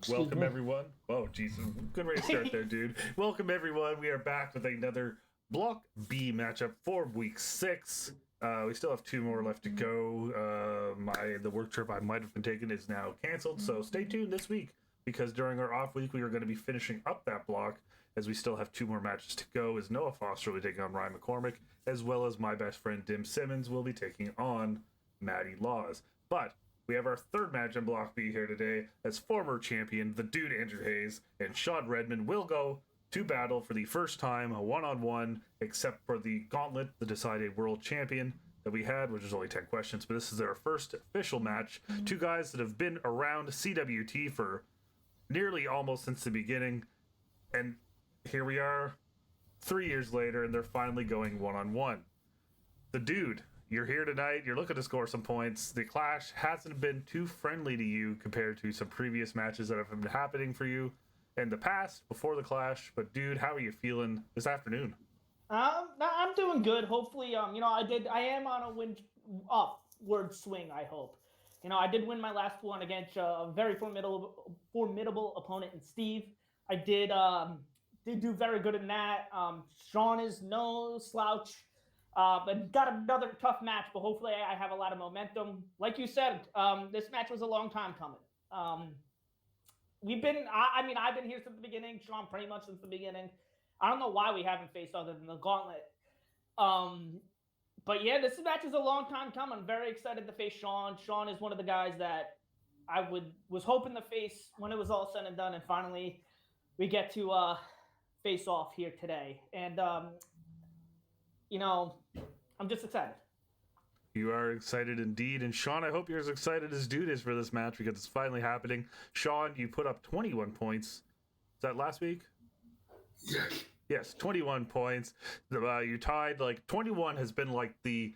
Welcome me. everyone. Oh, Jesus, good way to start there, dude. Welcome everyone. We are back with another Block B matchup for Week 6. We still have 2 more left to go. The work trip I might have been taking is now canceled, so stay tuned this week because during our off week we are going to be finishing up that block as we still have 2 more matches to go. As Noah Foster will be taking on Ryan McCormick, as well as my best friend Dim Simmons will be taking on Maddie Laws. But we have our third match in Block B here today as former champion, the dude Andrew Hayes, and Sean Redmond will go to battle for the first time, a one-on-one, except for the gauntlet, the decided world champion that we had, which is only 10 questions, but this is their first official match. 2 guys that have been around CWT for nearly almost since the beginning, and here we are 3 years later, and they're finally going one-on-one. The dude, you're here tonight, you're looking to score some points. The clash hasn't been too friendly to you compared to some previous matches that have been happening for you in the past before the clash. But dude, how are you feeling this afternoon? I'm doing good. Hopefully, I am on a win upward swing, I hope. I did win my last one against a very formidable opponent in Steve. I did do very good in that. Sean is no slouch. But got another tough match, but hopefully I have a lot of momentum. Like you said, this match was a long time coming. I've been here since the beginning. Sean pretty much since the beginning. I don't know why we haven't faced other than the gauntlet. But yeah, this match is a long time coming. I'm very excited to face Sean. Sean is one of the guys that I was hoping to face when it was all said and done, and finally we get to face off here today. And I'm just excited. You are excited indeed. And Sean, I hope you're as excited as dude is for this match because it's finally happening. Sean, you put up 21 points. Is that last week? Yes. Yes, 21 points. You tied, 21 has been like the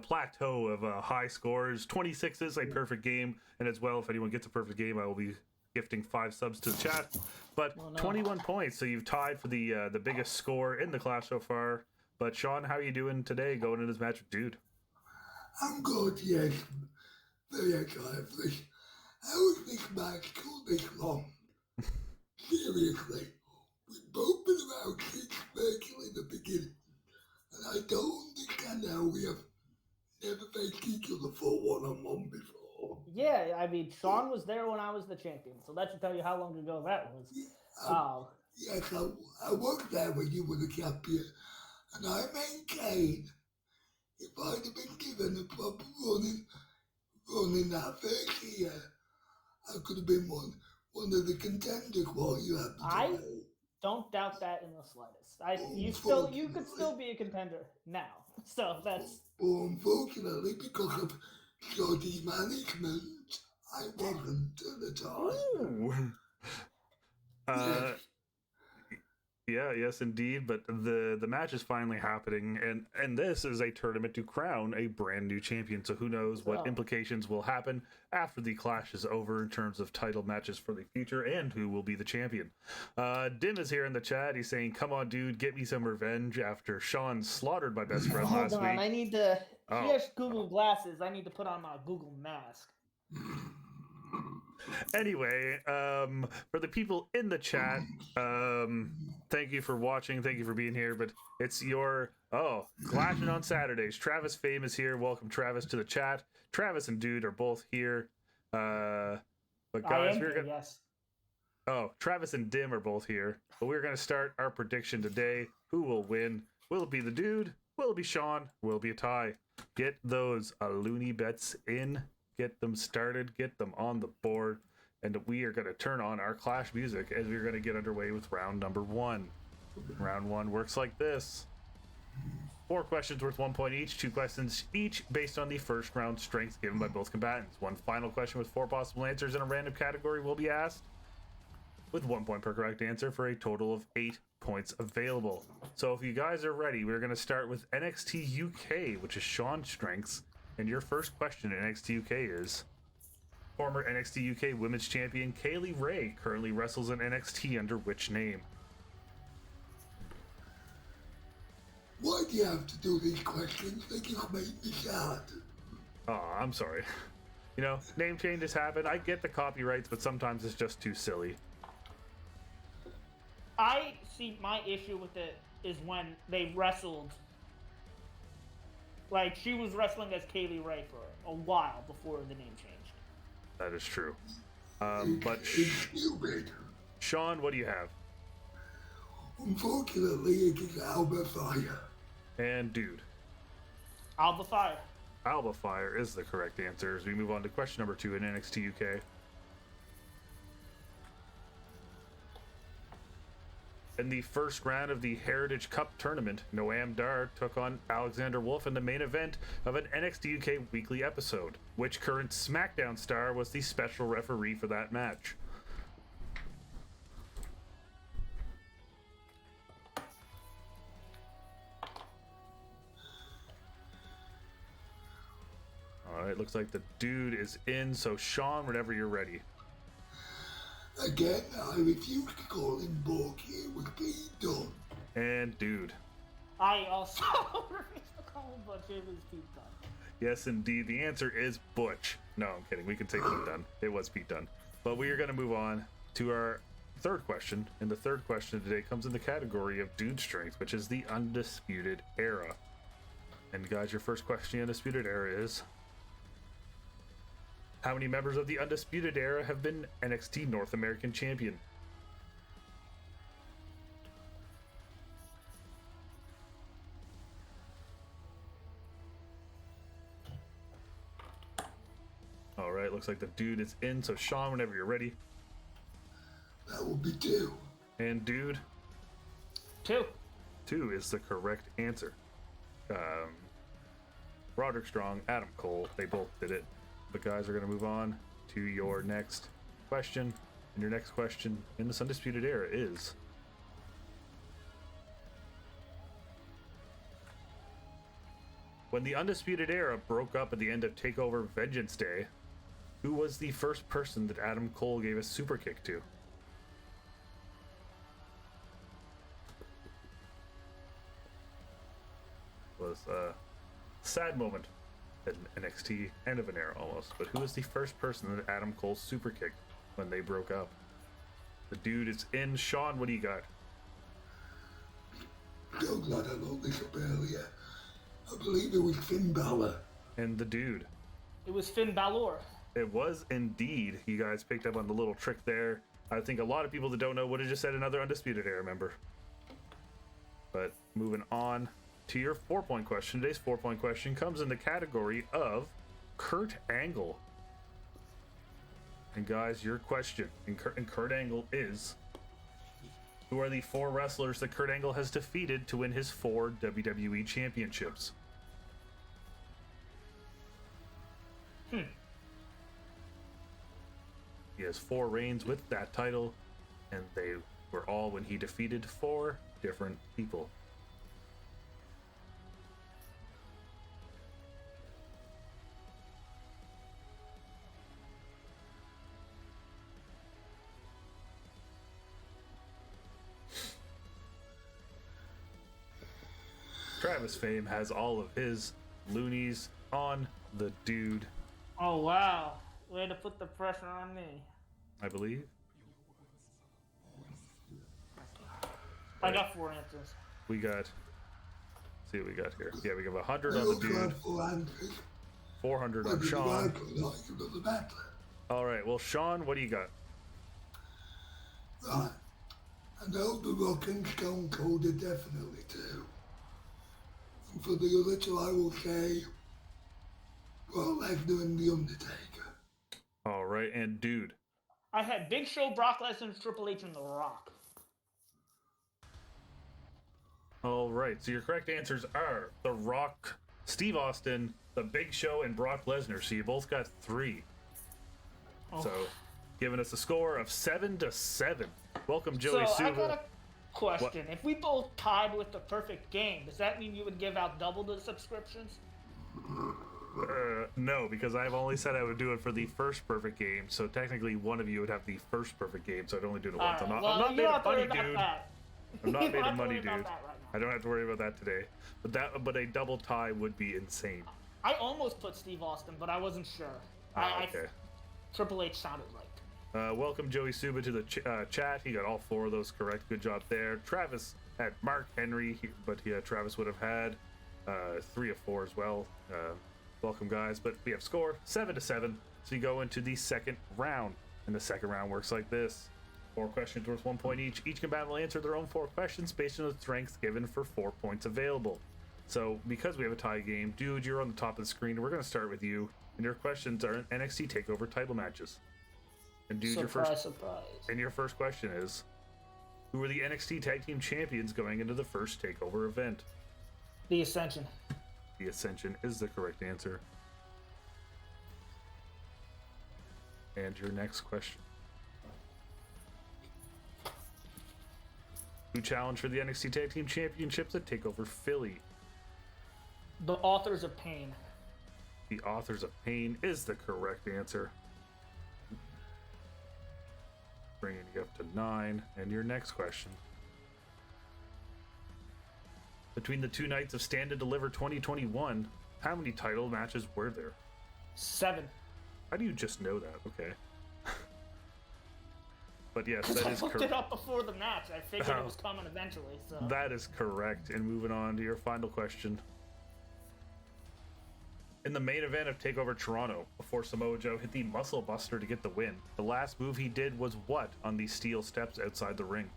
plateau of high scores. 26 is a perfect game. And as well, if anyone gets a perfect game, I will be gifting 5 subs to the chat. But 21 points, so you've tied for the biggest score in the clash so far. But Sean, how are you doing today going into this match with dude? I'm good, yes. Very excited. How is this match called this long? Seriously, we've both been around since Mercury in the beginning, and I don't understand how we have never faced each other for one-on-one before. Yeah, I mean, Sean was there when I was the champion, so that should tell you how long ago that was. Yes, I was there when you were the champion. And I maintain, if I'd have been given a proper running that first year, I could have been one of the contenders while you had the I don't doubt that in the slightest. You could still be a contender now. So that's. But unfortunately, because of shoddy management, I wasn't at the time. Yes. Yes, indeed. But the match is finally happening, and this is a tournament to crown a brand new champion. So who knows what implications will happen after the clash is over in terms of title matches for the future and who will be the champion. Dim is here in the chat. He's saying, "Come on, dude, get me some revenge after Sean slaughtered my best friend last week." I need to. He has Google glasses. I need to put on my Google mask. Anyway, for the people in the chat, thank you for watching, thank you for being here, but it's your clashing on Saturdays. Travis Fame is here. Welcome Travis to the chat. Travis and dude are both here. But guys, yes. Travis and Dim are both here. But we're gonna start our prediction today. Who will win? Will it be the dude? Will it be Sean? Will it be a tie? Get those loony bets in. Get them started, get them on the board, and we are going to turn on our clash music as we're going to get underway with round number 1. Round 1 works like this. 4 questions worth 1 point each, 2 questions each based on the first round strengths given by both combatants. 1 final question with 4 possible answers in a random category will be asked, with 1 point per correct answer for a total of 8 points available. So if you guys are ready, we're going to start with NXT UK, which is Sean's strengths. And your first question in NXT UK is, former NXT UK Women's Champion Kaylee Ray currently wrestles in NXT under which name? Why do you have to do these questions? They just make me sad. Oh, I'm sorry. You know, name changes happen. I get the copyrights, but sometimes it's just too silly. I see my issue with it is when they wrestled. Like, she was wrestling as Kaylee Ray for a while before the name changed. That is true. But Stupid. Sean, what do you have? Unfortunately, it is Alba Fire. And Dude. Alba Fire. Alba Fire is the correct answer as we move on to question number 2 in NXT UK. In the first round of the Heritage Cup tournament, Noam Dar took on Alexander Wolf in the main event of an NXT UK weekly episode. Which current SmackDown star was the special referee for that match? Alright, looks like the Dude is in, so Sean, whenever you're ready. Again, I refuse to call him Borky. It was being done. And Dude. I also refuse to call him Butch. It was Pete Dunne. Yes, indeed. The answer is Butch. No, I'm kidding. We can say Pete Dunne. It was Pete Dunne. But we are going to move on to our third question. And the third question today comes in the category of Dude Strength, which is the Undisputed Era. And guys, your first question in the Undisputed Era is... How many members of the Undisputed Era have been NXT North American Champion? Alright, looks like the Dude is in, so Sean, whenever you're ready. That will be 2. And Dude? 2. 2 is the correct answer. Roderick Strong, Adam Cole, they both did it. But guys, are going to move on to your next question. And your next question in this Undisputed Era is... When the Undisputed Era broke up at the end of TakeOver Vengeance Day, who was the first person that Adam Cole gave a super kick to? Was a sad moment in NXT, end of an era almost. But who was the first person that Adam Cole super kicked when they broke up? The Dude is in. Sean, what do you got? So glad I looked this up earlier. I believe it was Finn Balor. And the Dude. It was Finn Balor. It was indeed. You guys picked up on the little trick there. I think a lot of people that don't know would have just said another Undisputed Era member. But moving on to your 4-point question. Today's 4-point question comes in the category of Kurt Angle. And guys, your question in Kurt Angle is... Who are the 4 wrestlers that Kurt Angle has defeated to win his 4 WWE championships? He has 4 reigns with that title, and they were all when he defeated 4 different people. Travis Fame has all of his loonies on the Dude, Oh, wow. Way to put the pressure on me. I believe. I got 4 answers. We got... see what we got here. Yeah, we have 100 on the Dude, 400 on Sean. All right, well, Sean, what do you got? Right. I know The Rock and Stone Cold are definitely 2. And for the other 2, I will say Brock Lesnar and The Undertaker. All right, and Dude. I had Big Show, Brock Lesnar, Triple H, and The Rock. All right, so your correct answers are The Rock, Steve Austin, The Big Show, and Brock Lesnar. So you both got 3. Oh. So, giving us a score of 7-7. Welcome, Joey So I Suva. got a question. If we both tied with the perfect game, does that mean you would give out double the subscriptions? No, because I've only said I would do it for the first perfect game. So technically, one of you would have the first perfect game. So I'd only do it once. I'm not made of money, dude. I'm not made of money, dude. I don't have to worry about that today. But a double tie would be insane. I almost put Steve Austin, but I wasn't sure. Okay. Triple H sounded right. Welcome Joey Suba to the chat. He got all 4 of those correct. Good job there. Travis had Mark Henry, but Travis would have had 3 of 4 as well. Welcome, guys. But we have score 7-7. So you go into the second round. And the second round works like this. 4 questions worth 1 point each. Each combatant will answer their own 4 questions based on the strengths given for 4 points available. So because we have a tie game, dude, you're on the top of the screen. We're going to start with you. And your questions are NXT TakeOver title matches. And dude, Surprise. your first question is, who are the NXT Tag Team Champions going into the first TakeOver event? The Ascension. The Ascension is the correct answer. And your next question. Who challenged for the NXT Tag Team Championships at TakeOver Philly? The Authors of Pain. The Authors of Pain is the correct answer. Bringing you up to 9. And your next question. Between the 2 nights of Stand and Deliver 2021, how many title matches were there? 7. How do you just know that? Okay. But yes, Because that I is looked correct. it up before the match. I figured it was coming eventually. So That is correct. And moving on to your final question. In the main event of TakeOver Toronto, before Samoa Joe hit the Muscle Buster to get the win, the last move he did was what on the steel steps outside the ring?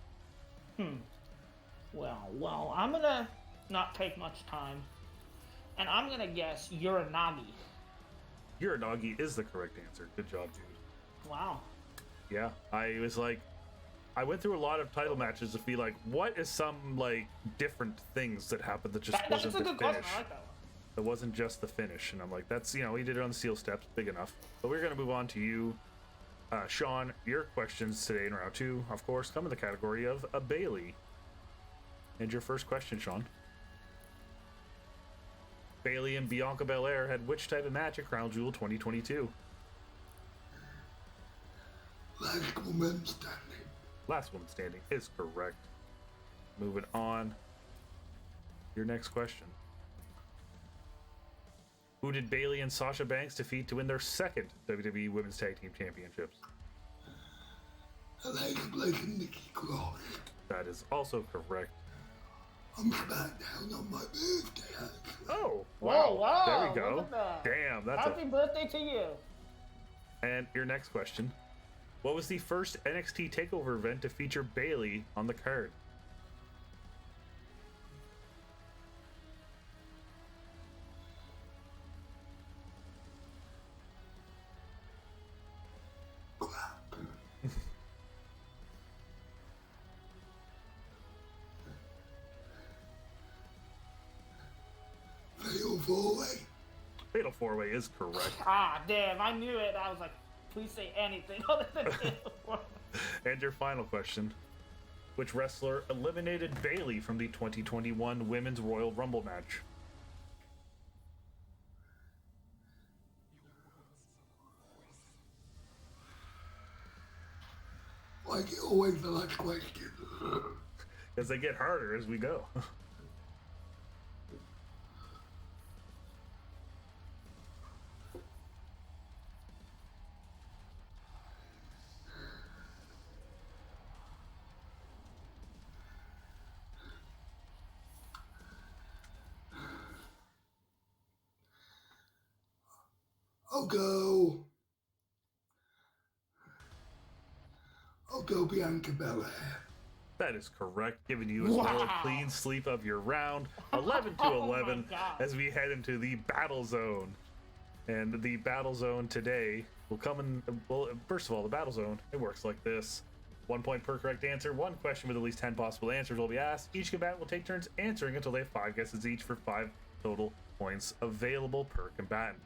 Well, I'm gonna not take much time, and I'm gonna guess Uranagi. Uranagi is the correct answer. Good job, dude. Wow. Yeah, I was like, I went through a lot of title matches to be like, what is some like different things that happened that just That's wasn't a the good finish? question. I like that one. It wasn't just the finish, and I'm like, that's, you know, he did it on the steel steps, big enough. But we're gonna move on to you, Sean. Your questions today in round 2, of course, come in the category of a Bailey. And your first question, Sean. Bailey and Bianca Belair had which type of match at Crown Jewel 2022? Last woman standing. Last woman standing is correct. Moving on. Your next question. Who did Bailey and Sasha Banks defeat to win their second WWE Women's Tag Team Championships? Alexa Bliss and Nikki Cross. That is also correct. I'm SmackDown on my birthday, actually. Oh, Whoa, wow, there we go. look at that. Damn, that's Happy birthday to you. And your next question. What was the first NXT TakeOver event to feature Bailey on the card? Crap. Fatal 4-way. Fatal 4-Way is correct. Ah, damn, I knew it. I was like, please say anything other than Fatal. And your final question. Which wrestler eliminated Bailey from the 2021 Women's Royal Rumble match? Like always the last question. Because they get harder as we go. I'll go Bianca Belair. That is correct, giving you as well a clean sweep of your round, 11 to 11, as we head into the battle zone. And the battle zone today will come in. Well, first of all, the battle zone, it works like this: 1 point per correct answer. 1 question with at least 10 possible answers will be asked. Each combatant will take turns answering until they have 5 guesses each for 5 total points available per combatant.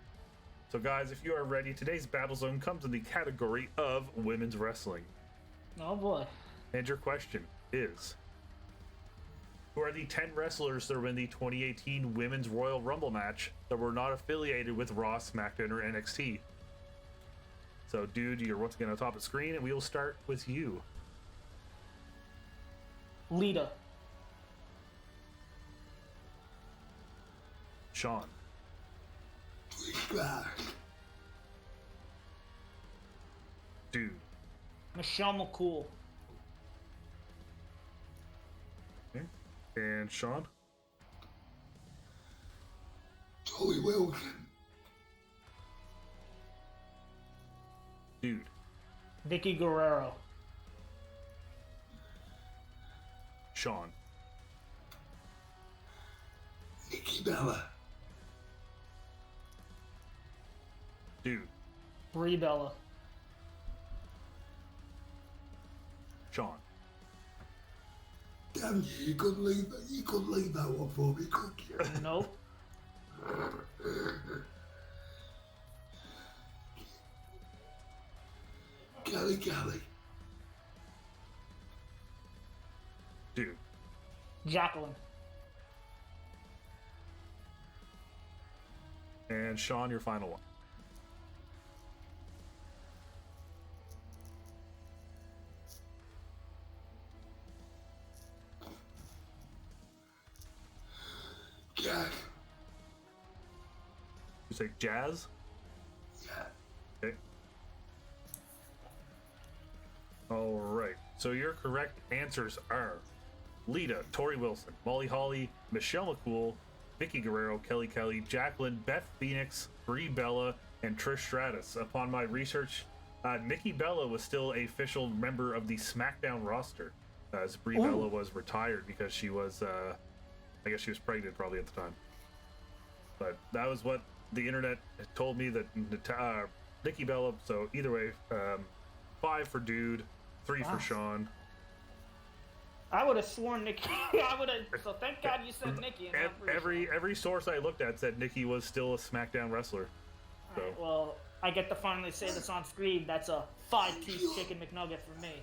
So, guys, if you are ready, today's battle zone comes in the category of women's wrestling. Oh boy. And your question is, who are the 10 wrestlers that were in the 2018 Women's Royal Rumble match that were not affiliated with Raw, SmackDown, or NXT? So, dude, you're once again on top of the screen, and we will start with you. Lita. Sean. Trish Stratus. Dude. Michelle McCool. Okay. And Sean? Joey Wilson. Dude. Vicky Guerrero. Sean. Nikki Bella. Dude. Brie Bella. Sean. Damn you couldn't leave that one for me, could you? Nope. Kelly. Dude. Jacqueline. And Sean, your final one. Jack. You say Jazz? Yeah. Okay. All right. So your correct answers are Lita, Tori Wilson, Molly Holly, Michelle McCool, Vicky Guerrero, Kelly, Jacqueline, Beth Phoenix, Brie Bella, and Trish Stratus. Upon my research, Nikki Bella was still a official member of the SmackDown roster, as Brie Bella was retired because she was, I guess she was pregnant probably at the time. But that was what the internet told me, that Nikki Bella. So either way, 5 for Dude, 3 for Sean. I would have sworn Nikki. I would have. So thank God you said Nikki. And Every source I looked at said Nikki was still a SmackDown wrestler. So. Right, well, I get to finally say this on screen. That's a 5-piece chicken McNugget for me.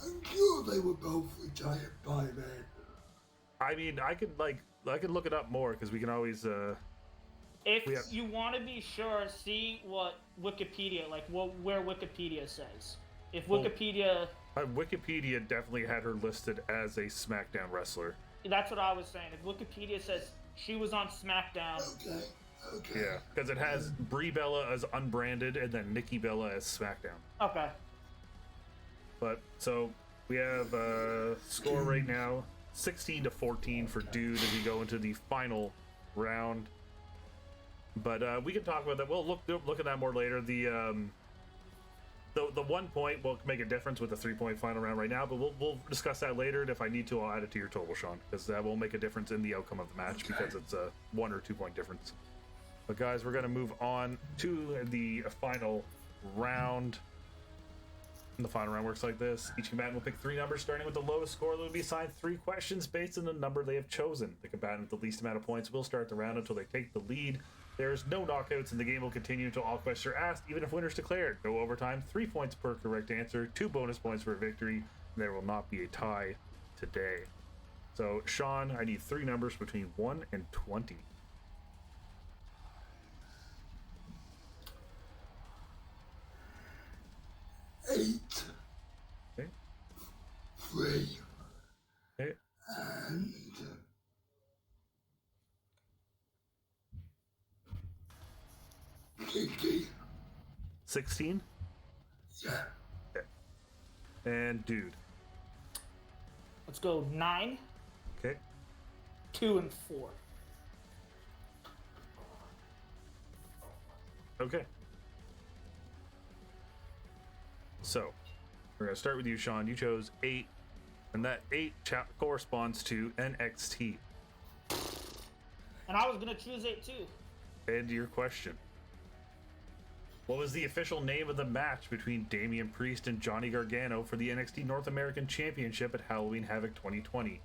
I'm sure they were both retired by then. I mean, I could look it up more because we can always. If you want to be sure, see what Wikipedia, where Wikipedia says. If Wikipedia. Wikipedia definitely had her listed as a SmackDown wrestler. That's what I was saying. If Wikipedia says she was on SmackDown. Okay. Yeah, because it has Brie Bella as unbranded and then Nikki Bella as SmackDown. Okay. But so we have a score right now, 16-14 for Dude as we go into the final round. But we can talk about that. We'll look at that more later. The 1 point will make a difference with the 3-point final round right now, but we'll discuss that later. And if I need to, I'll add it to your total, Sean, because that will make a difference in the outcome of the match because it's a 1 or 2 point difference. But guys, we're gonna move on to the final round. And the final round works like this: each combatant will pick 3 numbers, starting with the lowest score. They will be assigned 3 questions based on the number they have chosen. The combatant with the least amount of points will start the round until they take the lead. There's no knockouts, and the game will continue until all questions are asked, even if winners declared. No overtime, 3 points per correct answer, 2 bonus points for a victory. There will not be a tie today. So, Sean, I need 3 numbers between 1 and 20. 8. Okay. 3. Okay. And 50. 16? Yeah. Okay. And Dude. Let's go 9, Okay. 2, and 4. Okay. So, we're going to start with you, Sean. You chose 8, and that 8 corresponds to NXT. And I was going to choose 8 too. And your question: what was the official name of the match between Damian Priest and Johnny Gargano for the NXT North American Championship at Halloween Havoc 2020?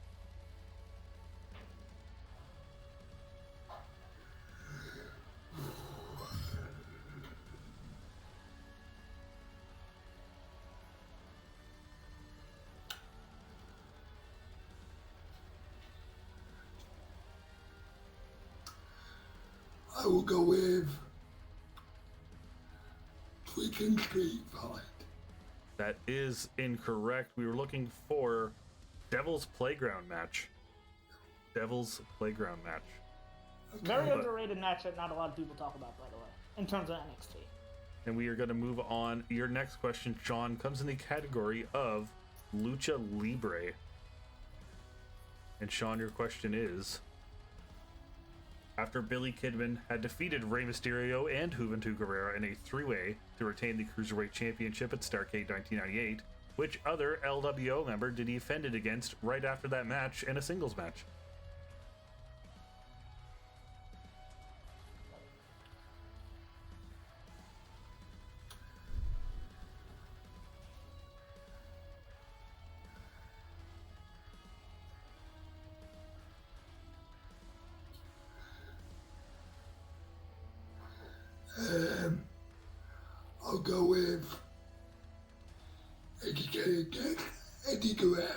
I will go with Freaking Street Fight. That is incorrect. We were looking for Devil's Playground match. Devil's Playground match. Very underrated match that not a lot of people talk about, by the way, in terms of NXT. And we are going to move on. Your next question, Sean, comes in the category of Lucha Libre. And Sean, your question is: after Billy Kidman had defeated Rey Mysterio and Juventud Guerrera in a three-way to retain the Cruiserweight Championship at Starrcade 1998, which other LWO member did he defend it against right after that match in a singles match? I'll go with Eddie Guerrero.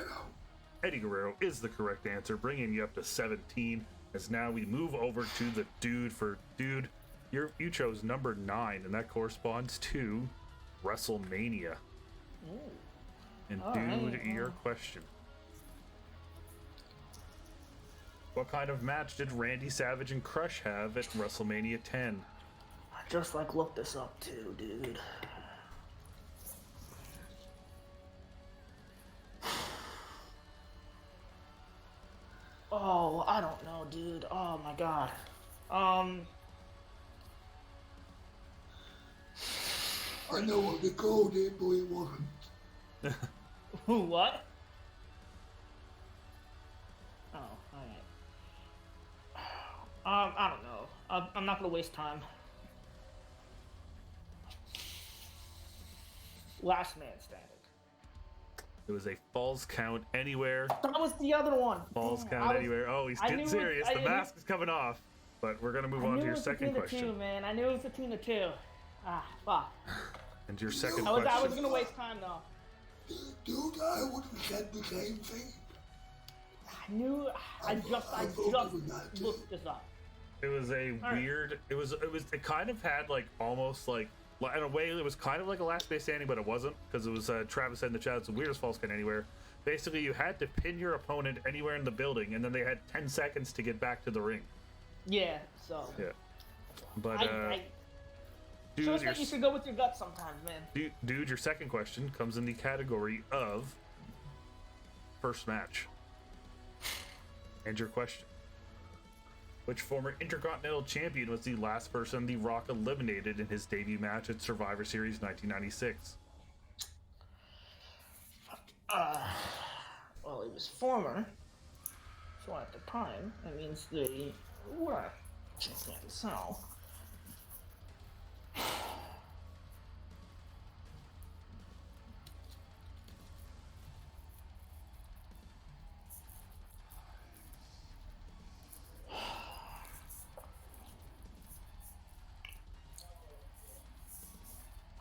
Eddie Guerrero is the correct answer, bringing you up to 17. As now we move over to the dude. For dude, you chose number 9, and that corresponds to WrestleMania. Ooh. And All dude, right. your question: what kind of match did Randy Savage and Crush have at WrestleMania 10? I just looked this up too, dude. Oh, I don't know, dude. Oh my god. I know what they called it, but it wasn't. What? Oh, alright. I don't know. I'm not gonna waste time. Last man standing. It was a Falls Count Anywhere. That was the other one. Falls Damn, Count Anywhere. Oh, he's I getting knew it- serious. I The knew- mask is coming off. But we're going to move on to your second Two, question. man. I knew it was between the two. Ah, fuck. And your second I was question. gonna waste time though. Dude, I would have said the same thing. I knew. I just looked this up. It was a right. weird. It kind of had almost in a way it was kind of like a Last Man Standing, but it wasn't, because it was Travis said in the chat, it's the weirdest Falls Count Anywhere. Basically, you had to pin your opponent anywhere in the building, and then they had 10 seconds to get back to the ring. Yeah. So. Yeah. But I dude, shows that you should go with your gut sometimes, man. dude, your second question comes in the category of first match. And your question: which former Intercontinental Champion was the last person The Rock eliminated in his debut match at Survivor Series 1996? Well, he was former. So at the time, that means they were champion. So.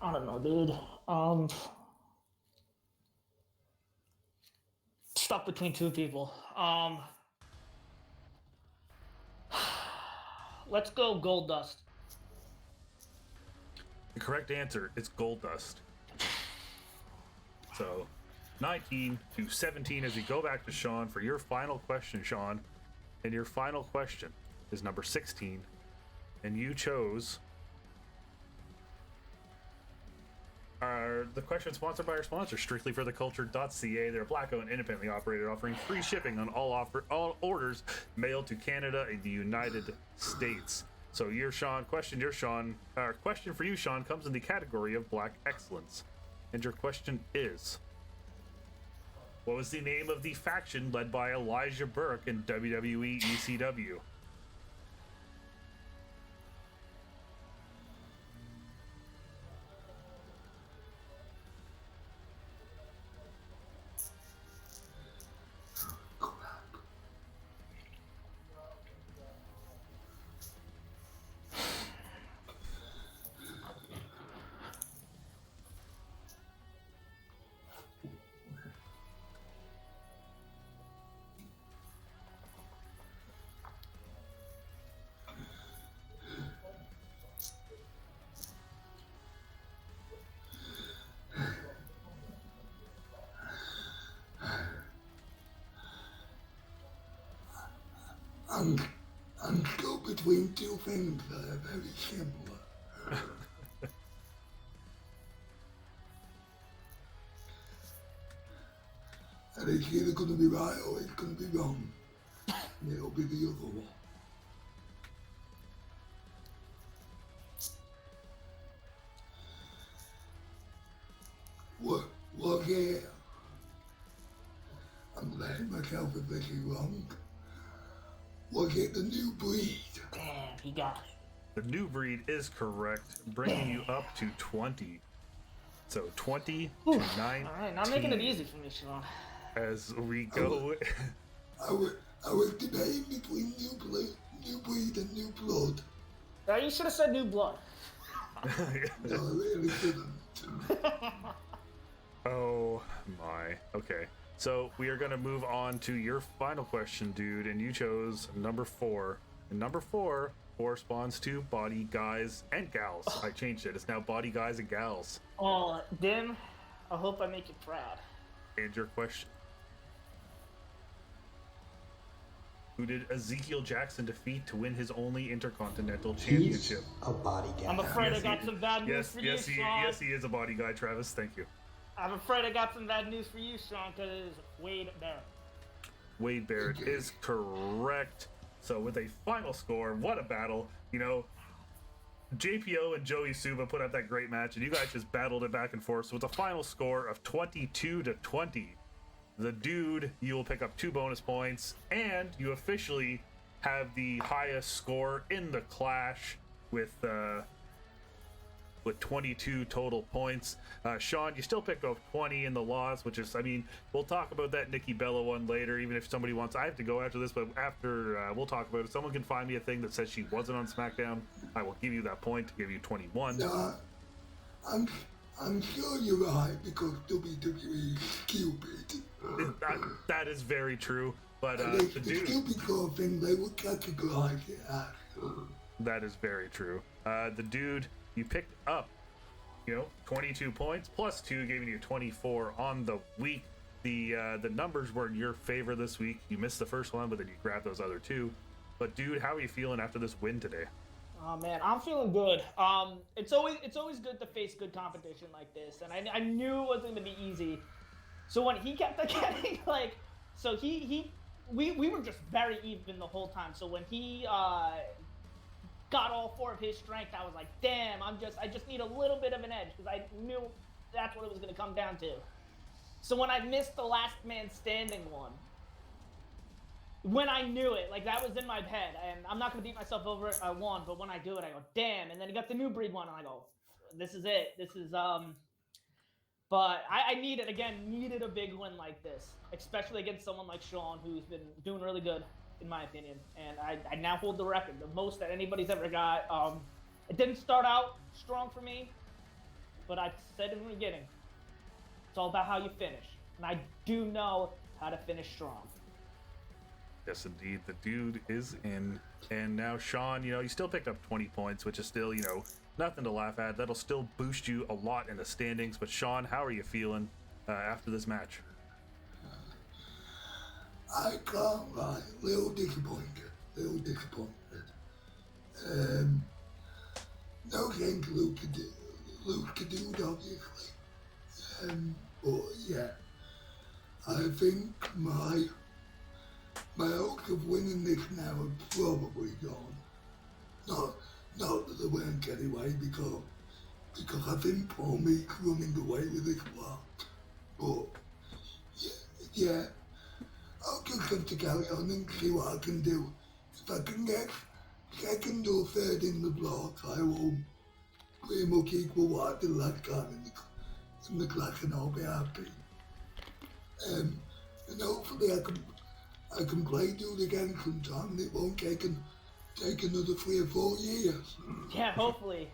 I don't know, dude. Stuck between two people. Let's go Gold Dust. The correct answer is Goldust. So, 19 to 17 as we go back to Sean for your final question, Sean. And your final question is number 16. And you chose the question sponsored by our sponsor, strictlyfortheculture.ca. They're a black-owned, independently operated, offering free shipping on all orders mailed to Canada and the United States. So question for you, Sean, comes in the category of Black Excellence. And your question is: what was the name of the faction led by Elijah Burke in WWE ECW? I'm still between two things that are very similar. It's either gonna be right or it's gonna be wrong. And it'll be the other one. What yeah? I'm letting myself if this is wrong. Was it the new breed? Damn, he got it. The new breed is correct, bringing you up to 20. So 20 to 19. All right, not making it easy for me, Sean. As we go. I was debating between new breed and new blood. You should have said new blood. No, I really didn't. Oh my. Okay. So we are going to move on to your final question, dude, and you chose number 4. And number 4 corresponds to body guys and gals. I changed it. It's now body guys and gals. Oh, Dim, I hope I make you proud. And your question. Who did Ezekiel Jackson defeat to win his only Intercontinental Championship? He's a body guy. I'm afraid I got some bad news for you, Sean. Yes, he is a body guy, Travis. Thank you. I'm afraid I got some bad news for you, Sean, because it is Wade Barrett. Wade Barrett is correct. So with a final score, what a battle. You know, JPO and Joey Suba put out that great match, and you guys just battled it back and forth. So with a final score of 22 to 20, the dude, you will pick up 2 bonus points, and you officially have the highest score in the clash with 22 total points. Sean, you still picked up 20 in the loss, which is, I mean, we'll talk about that Nikki Bella one later, even if somebody wants, I have to go after this, but after, we'll talk about it. If someone can find me a thing that says she wasn't on SmackDown, I will give you that point to give you 21. No, I'm sure you're right because WWE is stupid. That is very true, but The the dude... stupid core thing, they would categorize it as. That is very true. The dude, you picked up, 22 points plus 2, giving you 24 on the week. The numbers were in your favor this week. You missed the first one, but then you grabbed those other 2. But dude, how are you feeling after this win today? Oh man, I'm feeling good. It's always good to face good competition like this, and I knew it wasn't gonna be easy. So when he kept getting we were just very even the whole time. So when he got all 4 of his strength, I was like, damn, I just need a little bit of an edge because I knew that's what it was gonna come down to. So when I missed the last man standing one, when I knew it, like that was in my head, and I'm not gonna beat myself over it. I won, but when I do it, I go, damn. And then he got the new breed one, and I go, this is it. This is But I needed a big win like this, especially against someone like Sean, who's been doing really good, in my opinion. And I now hold the record, the most that anybody's ever got. It didn't start out strong for me, but I said in the beginning, it's all about how you finish. And I do know how to finish strong. Yes, indeed. The dude is in. And now, Sean, you still picked up 20 points, which is still, nothing to laugh at. That'll still boost you a lot in the standings. But Sean, how are you feeling after this match? I can't lie, little disappointed. No shame to Luke Cadude, obviously. But yeah, I think my hopes of winning this now are probably gone. Not that they weren't anyway, because I think Paul Meek's running away with this one. But yeah, I'll just have to carry on and see what I can do. If I can get second or third in the block, I will pretty much equal what I did last time in the class, and I'll be happy. And hopefully I can play dude again sometime, and it won't take another 3 or 4 years. Yeah, hopefully.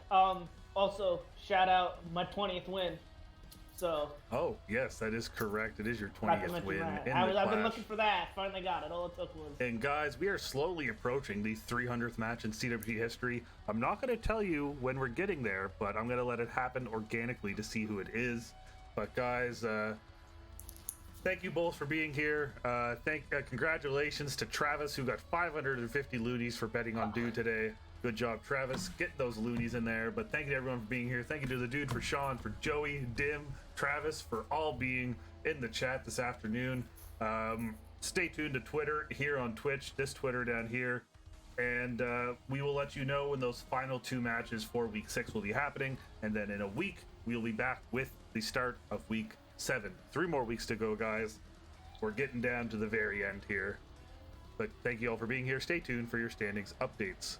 Also, shout out my 20th win. So. Oh yes, that is correct. It is your 20th win in the I've been Clash. looking for that. Finally got it. All it took was. And guys, we are slowly approaching the 300th match in CWP history. I'm not going to tell you when we're getting there, but I'm going to let it happen organically to see who it is. But guys, thank you both for being here. Congratulations to Travis, who got 550 loonies for betting on Dude today. Good job, Travis. Get those loonies in there. But thank you to everyone for being here. Thank you to the dude, for Sean, for Joey, Dim, Travis, for all being in the chat this afternoon. Stay tuned to Twitter here on Twitch, this Twitter down here, and we will let you know when those final 2 matches for week 6 will be happening, and then in a week we'll be back with the start of week 7. 3 more weeks to go, guys. We're getting down to the very end here, but thank you all for being here. Stay tuned for your standings updates.